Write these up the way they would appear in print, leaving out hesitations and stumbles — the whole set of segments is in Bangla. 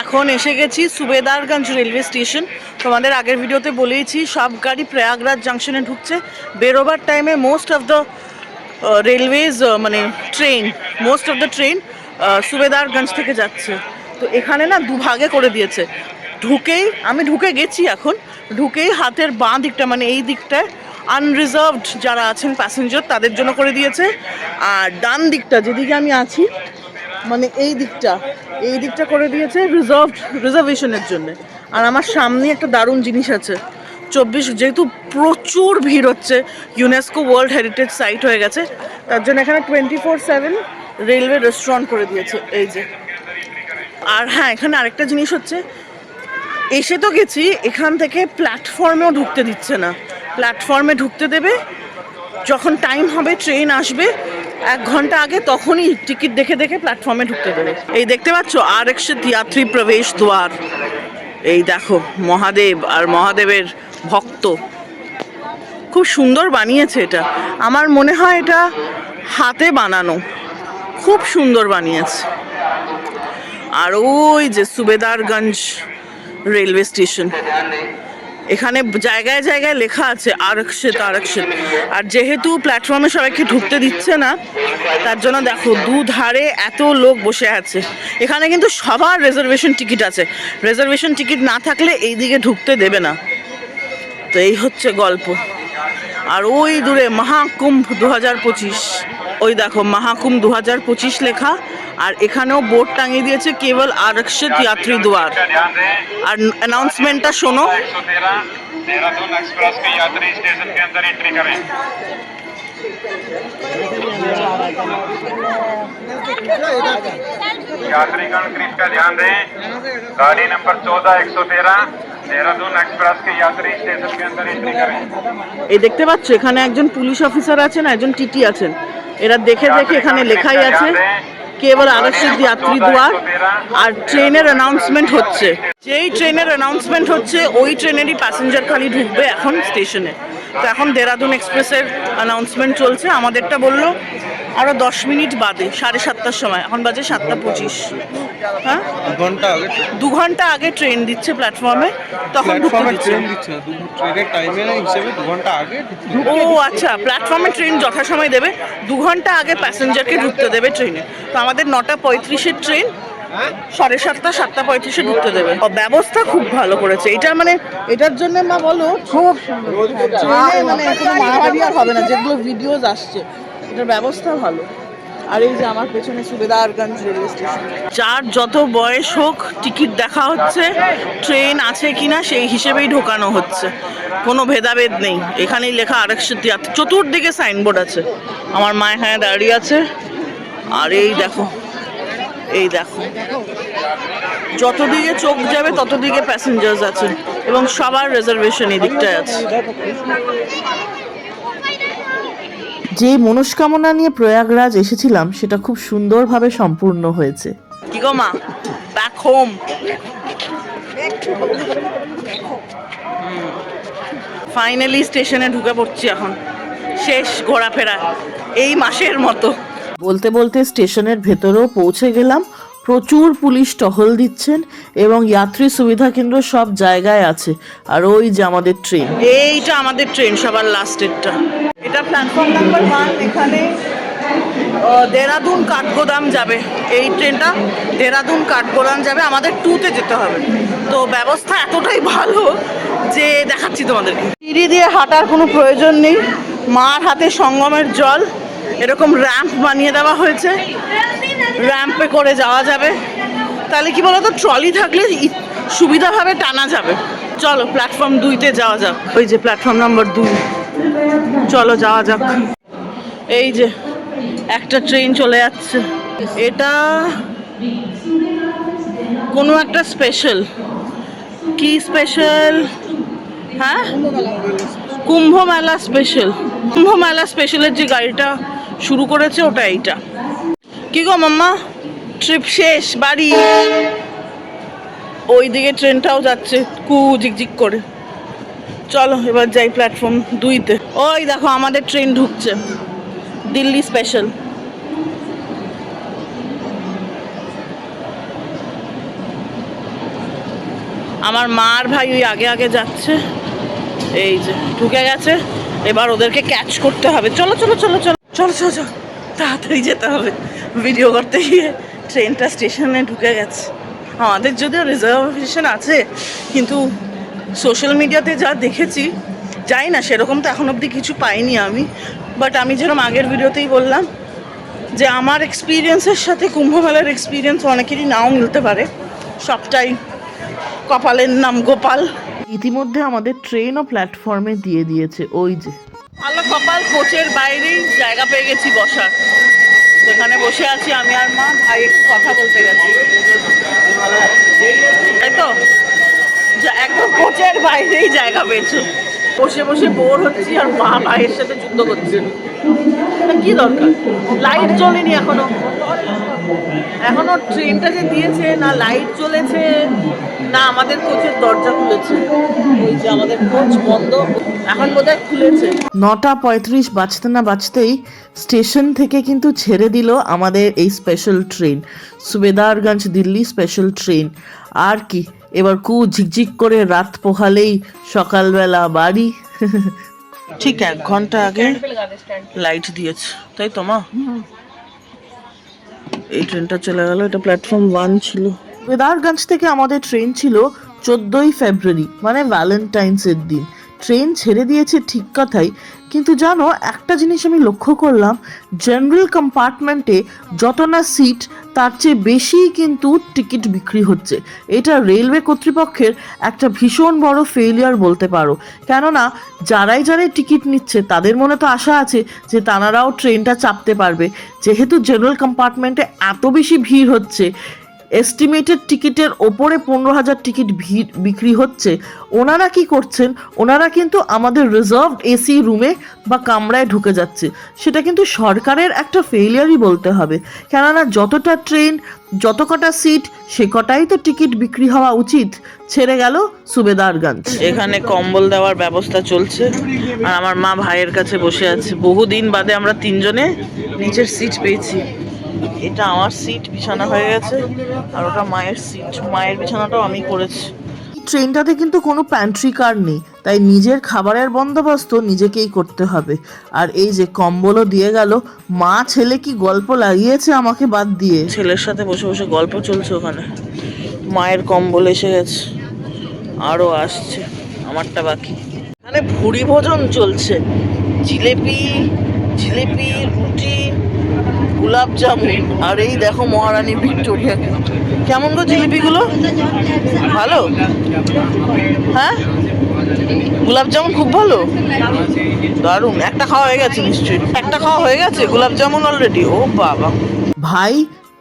এখন এসে গেছি সুবেদারগঞ্জ রেলওয়ে স্টেশন। তোমাদের আগের ভিডিওতে বলেইছি সব গাড়ি প্রয়াগরাজ জাংশনে ঢুকছে। বেরোবার টাইমে মোস্ট অফ দ্য রেলওয়েজ মানে মোস্ট অফ দ্য ট্রেন সুবেদারগঞ্জ থেকে যাচ্ছে। তো এখানে না দুভাগে করে দিয়েছে। আমি ঢুকে গেছি, এখন ঢুকেই হাতের বাঁ দিকটা মানে এই দিকটায় আনরিজার্ভড যারা আছেন প্যাসেঞ্জার তাদের জন্য করে দিয়েছে, আর ডান দিকটা যেদিকে আমি আছি মানে এই দিকটা করে দিয়েছে রিজার্ভেশনের জন্য। আর আমার সামনে একটা দারুণ জিনিস আছে, যেহেতু প্রচুর ভিড় হচ্ছে, ইউনেস্কো ওয়ার্ল্ড হেরিটেজ সাইট হয়ে গেছে, তার জন্য এখানে 24/7 রেলওয়ে রেস্টুরেন্ট করে দিয়েছে এই যে। আর হ্যাঁ, এখানে আরেকটা জিনিস হচ্ছে, এসে তো গেছি, এখান থেকে প্ল্যাটফর্মেও ঢুকতে দিচ্ছে না। প্ল্যাটফর্মে ঢুকতে দেবে যখন টাইম হবে, ট্রেন আসবে 1 ঘন্টা আগে, তখনই টিকিট দেখে দেখে প্ল্যাটফর্মে ঢুকতে দেবে। এই দেখতে পাচ্ছ আরক্ষিত যাত্রী প্রবেশ দ্বার। এই দেখো মহাদেব আর মহাদেবের ভক্ত, খুব সুন্দর বানিয়েছে এটা। আমার মনে হয় এটা হাতে বানানো, খুব সুন্দর বানিয়েছে। আর ওই যে সুবেদারগঞ্জ রেলওয়ে স্টেশন, এখানে জায়গায় জায়গায় লেখা আছে আরক্ষিত। আর যেহেতু প্ল্যাটফর্মে সবাইকে ঢুকতে দিচ্ছে না, তার জন্য দেখো দুধারে এত লোক বসে আছে। এখানে কিন্তু সবার রিজার্ভেশন টিকিট আছে, রিজার্ভেশন টিকিট না থাকলে এই দিকে ঢুকতে দেবে না। তো এই হচ্ছে গল্প। আর ওই দূরে মহাকুম্ভ 2025, ওই দেখো মহাকুম্ভ 2025 লেখা। আর এখানেও বোর্ড টাঙিয়ে দিয়েছে কেবল আরক্ষিত যাত্রী দ্বার। আর অ্যানাউন্সমেন্টটা শোনো। देहरादून एक्सप्रेस के यात्री स्टेशन के अंदर एंट्री करें। यात्रीगण कृपया ध्यान दें, गाड़ी नंबर 14113 देहरादून एक्सप्रेस के यात्री स्टेशन के अंदर एंट्री करें। এই দেখতে পাচ্ছ এখানে একজন পুলিশ অফিসার আছেন, একজন টিটি আছেন। এরা দেখে দেখে এখানে লেখাই আছে কেবল আরক্ষিত যাত্রী দ্বার। আর ট্রেনের অ্যানাউন্সমেন্ট হচ্ছে, যেই ট্রেনের অ্যানাউন্সমেন্ট হচ্ছে ওই ট্রেনেরই প্যাসেঞ্জার খালি ঢুকবে এখন স্টেশনে। তো এখন দেহরাদুন এক্সপ্রেসের অ্যানাউন্সমেন্ট চলছে। আমাদেরটা বললো আরও 10 মিনিট বাদে, 7:30টার সময়। এখন বাজে 7:25। হ্যাঁ, 2 ঘন্টা আগে ট্রেন দিচ্ছে প্ল্যাটফর্মে, তখন ঢুকতে দিচ্ছে। ও আচ্ছা, প্ল্যাটফর্মে ট্রেন যথাসময় দেবে, 2 ঘন্টা আগে প্যাসেঞ্জারকে ঢুকতে দেবে ট্রেনে। তো আমাদের 9:35-এর ট্রেন 7:30, 7:35-এ ঢুকতে দেবে। ব্যবস্থা খুব ভালো করেছে এটা, মানে এটার জন্য মা বলো খুব ট্রেনে মানে কোনো মারামারি আর হবে না, যেগুলো ভিডিওজ আসছে। এটার ব্যবস্থা ভালো। আর এই যে আমার পেছনে সুবেদারগঞ্জ রেলওয়ে স্টেশন। যার যত বয়স হোক টিকিট দেখা হচ্ছে, ট্রেন আছে কিনা সেই হিসেবেই ঢোকানো হচ্ছে, কোনো ভেদাভেদ নেই। এখানেই লেখা আরক্ষিত যাত্রী, চতুর্দিকে সাইনবোর্ড আছে। আমার মা এখানে দাঁড়িয়ে আছে। আর এই দেখো যতদিকে চোখ যাবে ততদিকে প্যাসেঞ্জার্স আছে, এবং সবার রিজার্ভেশন এই দিকটায় আছে। যে মনস্কামনা নিয়ে প্রয়াগরাজ এসেছিলাম সেটা খুব সুন্দরভাবে সম্পূর্ণ হয়েছে। কি গো মা, ব্যাক হোম। ফাইনালি স্টেশনে ঢুকে পড়ছি এখন, শেষ ঘোরাফেরা এই মাসের মতো। বলতে বলতে স্টেশনের ভেতরেও পৌঁছে গেলাম। প্রচুর পুলিশ টহল দিচ্ছেন এবং যাত্রী সুবিধা কেন্দ্র সব জায়গায় আছে। আর ওই যে আমাদের ট্রেন, এইটা আমাদের ট্রেন, সবার লাস্টেরটা। এটা প্ল্যাটফর্ম নাম্বার 1। এখানে দেহরাদুন কাঠগোদাম যাবে এই ট্রেনটা, দেহরাদুন কাঠগোদাম যাবে। আমাদের 2-তে যেতে হবে। তো ব্যবস্থা এতটাই ভালো যে দেখাচ্ছি তোমাদেরকে। সিঁড়ি দিয়ে হাঁটার কোনো প্রয়োজন নেই, মার হাতে সঙ্গমের জল। এরকম র্যাম্প বানিয়ে দেওয়া হয়েছে, র্যাম্পে করে যাওয়া যাবে। তাহলে কি বলতো, ট্রলি থাকলে সুবিধাভাবে টানা যাবে। চলো প্ল্যাটফর্ম 2-তে যাওয়া যাক। ওই যে প্ল্যাটফর্ম নাম্বার 2, চলো যাওয়া যাক। এই যে একটা ট্রেন চলে যাচ্ছে, এটা কোনো একটা স্পেশাল। কি স্পেশাল? হ্যাঁ, কুম্ভ মেলা স্পেশাল। কুম্ভ মেলা স্পেশালের যে গাড়িটা শুরু করেছে ওটা এইটা। কি গো মাম্মা, ট্রিপ শেষ বাড়ি? ওই দিকে ট্রেনটাও যাচ্ছে কু ঝিকঝিক করে। চলো এবার যাই প্ল্যাটফর্ম 2-তে। ওই দেখো আমাদের ট্রেন ঢুকছে, দিল্লি স্পেশাল। আমার মার ভাই ওই আগে আগে যাচ্ছে, এই যে ঢুকে গেছে, এবার ওদেরকে ক্যাচ করতে হবে। চলো চলো চলো চলো চলো চলো চলো, তাড়াতাড়ি যেতে হবে। ভিডিও করতে গিয়ে ট্রেনটা স্টেশনে ঢুকে গেছে। আমাদের যদিও রিজার্ভেশন আছে, কিন্তু সোশ্যাল মিডিয়াতে যা দেখেছি, যাই না সেরকম তো এখন অবধি কিছু পাইনি আমি। বাট আমি যেরকম আগের ভিডিওতেই বললাম যে আমার এক্সপিরিয়েন্সের সাথে কুম্ভ মেলার এক্সপিরিয়েন্স অনেকেরই নাও মিলতে পারে, সবটাই কপালের নাম গোপাল। ইতিমধ্যে আমাদের ট্রেনও প্ল্যাটফর্মে দিয়ে দিয়েছে, ওই যে ভালো কপাল, কোচের বাইরেই জায়গা পেয়ে গেছি বসার। সেখানে বসে আছি আমি আর মা, ভাই একটু কথা বলতে গেছি, তাই তো একদম কোচের বাইরেই জায়গা পেয়েছো। বসে বসে বোর হচ্ছি আর মা ভাইয়ের সাথে যুদ্ধ করছে। কি দরকার, লাইট জ্বলেনি এখনো, এখনো ট্রেনটা যে দিয়েছে না লাইট জ্বলেছে না আমাদের কোচের দরজা খুলেছে। ওই যে আমাদের কোচ বন্ধ, এখন বোধহয় খুলেছে। 9:35 বাজতে না বাজতেই স্টেশন থেকে কিন্তু ছেড়ে দিল আমাদের এই special train, Subedarganj Delhi special train. আর কি, এবার ঝিকঝিক করে রাত পোহালেই সকালবেলা বাড়ি। ঠিক 1 ঘন্টা আগে লাইট দিয়েছে, তাই তো মা? এই ট্রেনটা চলে গেল, এটা প্ল্যাটফর্ম 1 ছিল। সুবেদারগঞ্জ থেকে আমাদের ট্রেন ছিল 14ই ফেব্রুয়ারি, মানে ভ্যালেন্টাইন্সের দিন। ট্রেন ছেড়ে দিয়েছে ঠিক কথাই, কিন্তু জানো একটা জিনিস আমি লক্ষ্য করলাম, জেনারেল কম্পার্টমেন্টে যত না সিট তার চেয়ে বেশি কিন্তু টিকিট বিক্রি হচ্ছে। এটা রেলওয়ে কর্তৃপক্ষের একটা ভীষণ বড় ফেলিয়ার বলতে পারো। কেননা যারাই টিকিট নিচ্ছে তাদের মনে তো আশা আছে যে তারাও ট্রেনটা চাপতে পারবে। যেহেতু জেনারেল কম্পার্টমেন্টে এত বেশি ভিড় হচ্ছে, এস্টিমেটেড টিকিটের ওপরে 15,000 টিকিট বিক্রি হচ্ছে, ওনারা কি করছেন, ওনারা কিন্তু আমাদের রিজার্ভ এসি রুমে বা কামরায় ঢুকে যাচ্ছে। সেটা কিন্তু সরকারের একটা ফেলিয়ারই বলতে হবে। কেননা যতটা ট্রেন, যত কটা সিট, সে কটাই তো টিকিট বিক্রি হওয়া উচিত। ছেড়ে গেল সুবেদারগঞ্জ। এখানে কম্বল দেওয়ার ব্যবস্থা চলছে আর আমার মা ভাইয়ের কাছে বসে আছে। বহুদিন বাদে আমরা 3 জনে নিচের সিট পেয়েছি। এটা আমার সিট, বিছানা হয়ে গেছে, আর ওটা মায়ের সিট, মায়ের বিছানাটাও আমি করেছি। ট্রেনটাতে কিন্তু কোনো প্যান্ট্রি কার নেই, তাই নিজের খাবারের বন্দোবস্ত নিজেকেই করতে হবে। আর এই যে কম্বলও দিয়ে গেল, মা ছেলে কি গল্প লাগিয়েছে আমাকে বাদ দিয়ে। ছেলের সাথে বসে বসে গল্প চলছে ওখানে। মায়ের কম্বল এসে গেছে, আরও আসছে, আমারটা বাকি। এখানে ভুড়ি ভোজন চলছে, জিলেপি রুটি, গোলাপ জামুন, আর এই দেখো মহারানী ভিক্টোরিয়া। কেমন গো জিলিপিগুলো? ভালো? হ্যাঁ, গোলাপ জামুন খুব ভালো, দারুণ। একটা খাওয়া হয়ে গেছে নিশ্চয়ই, একটা খাওয়া হয়ে গেছে গোলাপ জামুন অলরেডি। ও বাবা, ভাই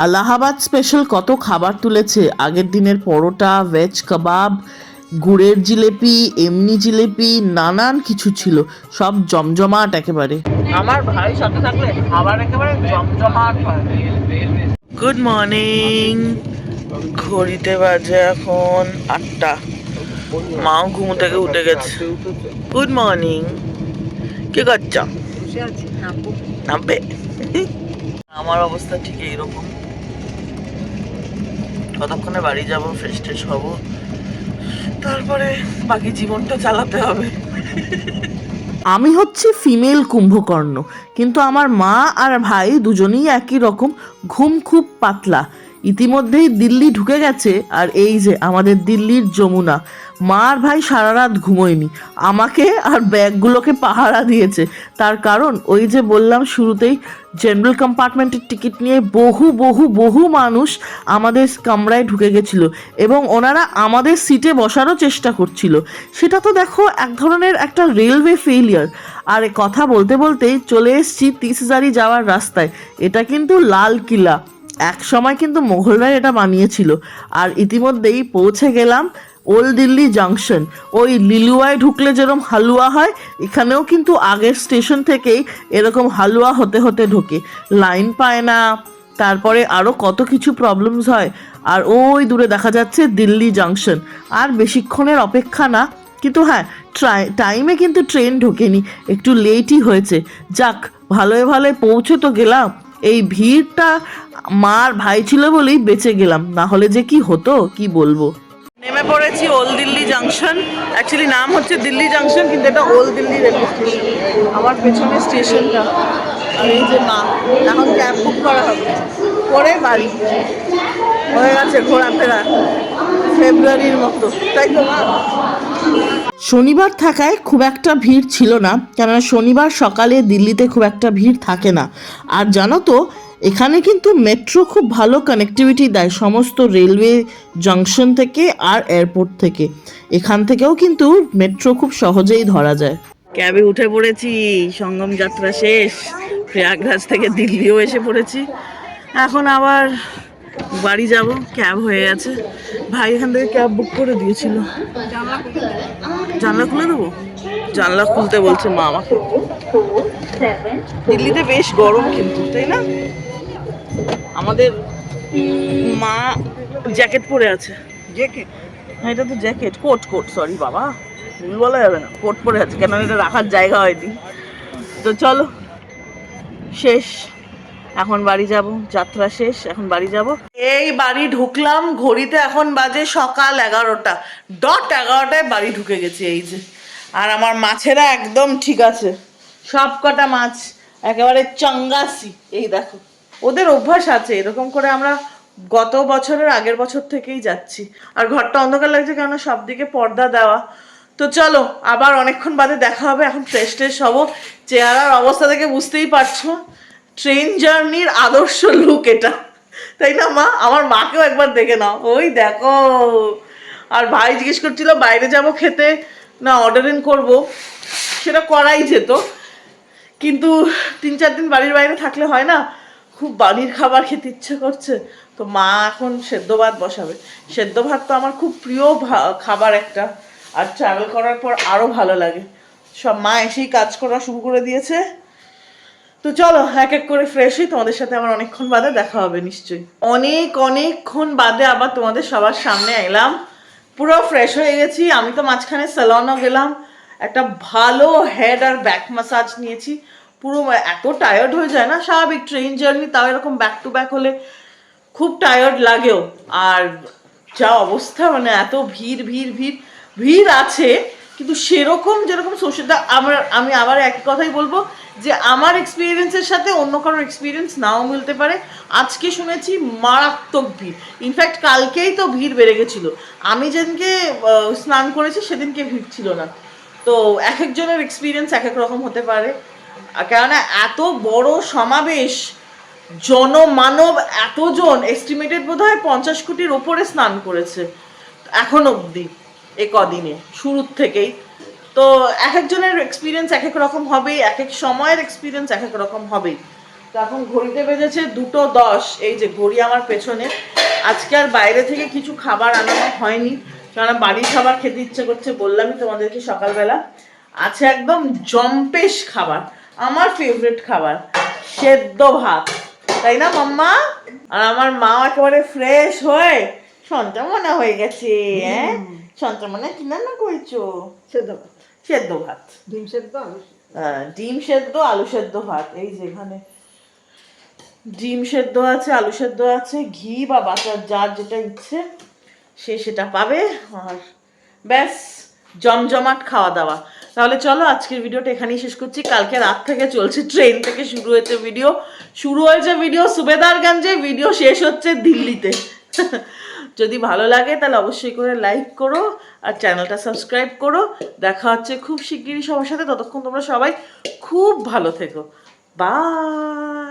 আলাহাবাদ স্পেশাল কত খাবার তুলেছে। আগের দিনের পরোটা, ভেজ কাবাব, গুড়ের জিলেপি, এমনি জিলেপি, নানান কিছু ছিল, সব জমজমাট একেবারে। আমার ভাই সাথে থাকলে খাবার একেবারে জমজমাট হয়। গুড মর্নিং, ঘড়িতে বাজে এখন 8টা। মাও ঘুম থেকে উঠে গেছে। গুড মর্নিং, কি করছ? নামবে? আমার অবস্থা ঠিক এইরকম। কতক্ষণে বাড়ি যাবো, ফ্রেশ ট্রেশ হবো, তারপরে বাকি জীবনটা চালাতে হবে। আমি হচ্ছি ফিমেল কুম্ভকর্ণ, কিন্তু আমার মা আর ভাই দুজনেই একই রকম, ঘুম খুব পাতলা। ইতিমধ্যেই দিল্লি ঢুকে গেছে, আর এই যে আমাদের দিল্লির যমুনা। মা আর ভাই সারা রাত ঘুমোয়নি, আমাকে আর ব্যাগগুলোকে পাহারা দিয়েছে। তার কারণ ওই যে বললাম শুরুতেই, জেনারেল কম্পার্টমেন্টের টিকিট নিয়ে বহু মানুষ আমাদের কামরায় ঢুকে গেছিল এবং ওনারা আমাদের সিটে বসারও চেষ্টা করছিল। সেটা তো দেখো এক ধরনের একটা রেলওয়ে ফেলিয়ার। আর কথা বলতে বলতেই চলে এসেছি 30,000 যাওয়ার রাস্তায়। এটা কিন্তু লাল কিলা, এক সময় কিন্তু মোগলরা এটা বানিয়েছিল। আর ইতিমধ্যেই পৌঁছে গেলাম ওল্ড দিল্লি জাংশন। ওই লিলুয়ায় ঢুকলে যেরকম হালুয়া হয়, এখানেও কিন্তু আগের স্টেশন থেকেই এরকম হালুয়া হতে ঢোকে, লাইন পায় না, তারপরে আরও কত কিছু প্রবলেমস হয়। আর ওই দূরে দেখা যাচ্ছে দিল্লি জাংশন। আর বেশিক্ষণের অপেক্ষা না, কিন্তু হ্যাঁ টাইমে কিন্তু ট্রেন ঢোকেনি, একটু লেটই হয়েছে। যাক, ভালোই পৌঁছে তো গেলাম। এই ভিড়টা মার ভাই ছিল বলেই বেঁচে গেলাম, না হলে যে কি হতো কি বলবো। নেমে উঠে পড়েছি ওল্ড দিল্লি জাংশন। অ্যাকচুয়ালি নাম হচ্ছে দিল্লি জাংশন, কিন্তু এটা ওল্ড দিল্লি রেলওয়ে স্টেশন। আমার পেছনে স্টেশনটা, আর এই যে মা। এখন ক্যাব বুক করা হবে, পরে বাড়ি। হয়ে গেছে ঘোরাফেরা ফেব্রুয়ারির মতো, তাই তো মা? শনিবার থাকায় খুব একটা ভিড় ছিল না, কেননা শনিবার সকালে দিল্লিতে খুব একটা ভিড় থাকে না। আর জানো তো, এখানে কিন্তু মেট্রো খুব ভালো কানেক্টিভিটি দেয় সমস্ত রেলওয়ে জাংশন থেকে আর এয়ারপোর্ট থেকে। এখান থেকেও কিন্তু মেট্রো খুব সহজেই ধরা যায়। ক্যাবে উঠে পড়েছি, সঙ্গম যাত্রা শেষ। প্রয়াগরাজ থেকে দিল্লিও এসে পড়েছি। এখন আবার বাড়ি যাব, ক্যাব হয়ে গেছে। ভাই এখান থেকে ক্যাব বুক করে দিয়েছিল। জানলা খুলে দেবো? জানলা খুলতে বলছে মা আমাকে। দিল্লিতে বেশ গরম কিন্তু, তাই না? আমাদের মা জ্যাকেট পরে আছে। জ্যাকেট? হ্যাঁ, এটা তো জ্যাকেট। কোট সরি বাবা, ভুল বলা যাবে না। কোট পরে আছে, কেন এটা রাখার জায়গা হয়নি। তো চলো, শেষ। এখন বাড়ি যাব, যাত্রা শেষ, এখন বাড়ি যাব। এই বাড়ি ঢুকলাম, ঘড়িতে এখন বাজে সকাল 11টা, ডট 11টায় বাড়ি ঢুকে গেছি। এই যে, আর আমার মাছেরা একদম ঠিক আছে, সব কটা মাছ একেবারে চঙ্গাসি। এই দেখো, ওদের অভ্যাস আছে এরকম করে। আমরা গত বছরের আগের বছর থেকেই যাচ্ছি। আর ঘরটা অন্ধকার লাগছে, কেননা সব দিকে পর্দা দেওয়া। তো চলো, আবার অনেকক্ষণ বাদে দেখা হবে। এখন ফ্রেশ হবো। চেহারার অবস্থা থেকে বুঝতেই পারছো ট্রেন জার্নির আদর্শ লুক এটা, তাই না মা? আমার মাকেও একবার দেখে নাও, ওই দেখো। আর ভাই জিজ্ঞেস করছিল বাইরে যাব খেতে না অর্ডার ইন করবো। সেটা করাই যেত, কিন্তু 3-4 দিন বাড়ির বাইরে থাকলে হয় না, খুব বাড়ির খাবার খেতে ইচ্ছে করছে। তো মা এখন সেদ্ধ ভাত বসাবে। সেদ্ধ ভাত তো আমার খুব প্রিয় খাবার একটা, আর ট্রাভেল করার পর আরও ভালো লাগে। সব মা এসেই কাজ করা শুরু করে দিয়েছে। তো চলো এক এক করে ফ্রেশ হই, তোমাদের সাথে আমার অনেকক্ষণ বাদে দেখা হবে নিশ্চয়ই। অনেকক্ষণ বাদে আবার তোমাদের সবার সামনে এলাম। পুরো ফ্রেশ হয়ে গেছি। আমি তো মাঝখানে স্যালনও গেলাম, একটা ভালো হেড আর ব্যাক ম্যাসাজ নিয়েছি। পুরো এত টায়ার্ড হয়ে যায় না, স্বাভাবিক ট্রেন জার্নি, তাও এরকম ব্যাক টু ব্যাক হলে খুব টায়ার্ড লাগেও। আর যা অবস্থা, মানে এত ভিড় আছে, কিন্তু সেরকম যেরকম সোশ্যাল, আমি আবার একই কথাই বলবো যে আমার এক্সপিরিয়েন্সের সাথে অন্য কারোর এক্সপিরিয়েন্স নাও মিলতে পারে। আজকে শুনেছি মারাত্মক ভিড়, ইনফ্যাক্ট কালকেই তো ভিড় বেড়ে গেছিলো। আমি যেদিনকে স্নান করেছি সেদিনকে ভিড় ছিল না। তো এক একজনের এক্সপিরিয়েন্স এক এক রকম হতে পারে। কেননা এত বড় সমাবেশ, জনমানব এতজন, এস্টিমেটেড বোধ হয় 50 কোটির ওপরে স্নান করেছে এখন অবধি এ কদিনে, শুরুর থেকেই। তো এক একজনের এক্সপিরিয়েন্স এক এক রকম হবেই, এক এক সময়ের এক্সপিরিয়েন্স এক এক রকম হবেই। তো এখন ঘড়িতে বেজেছে 2:10। এই যে ঘড়ি আমার পেছনে। আজকে আর বাইরে থেকে কিছু খাবার আনানো হয়নি, কারণ বাড়ির খাবার খেতে ইচ্ছে করছে, বললামই তোমাদেরকে সকালবেলা। আছে একদম জম্পেশ খাবার, আমার ফেভারিট খাবার, সেদ্ধ ভাত, তাই না মাম্মা? আর আমার মা একেবারে ফ্রেশ হয়ে সন্তামনা হয়ে গেছে। হ্যাঁ, সন্তামনা কি রান্না করেছো? সেদ্ধ ভাত, ডিম সেদ্ধ আলু সেদ্ধ ভাত। এই যে এখানে ডিম সেদ্ধ আছে, আলু সেদ্ধ আছে, ঘি বা বাটার যার যেটা ইচ্ছে সে সেটা পাবে। আর ব্যাস, জমজমাট খাওয়া দাওয়া। তাহলে চলো আজকের ভিডিওটা এখানেই শেষ করছি। কালকে রাত থেকে চলছে, ট্রেন থেকে শুরু হয়েছে ভিডিও সুবেদারগঞ্জে, ভিডিও শেষ হচ্ছে দিল্লিতে। যদি ভালো লাগে তাহলে অবশ্যই করে লাইক করো আর চ্যানেলটা সাবস্ক্রাইব করো। দেখা হচ্ছে খুব শিগগিরই সবার সাথে। ততক্ষণ তোমরা সবাই খুব ভালো থেকো। বাই।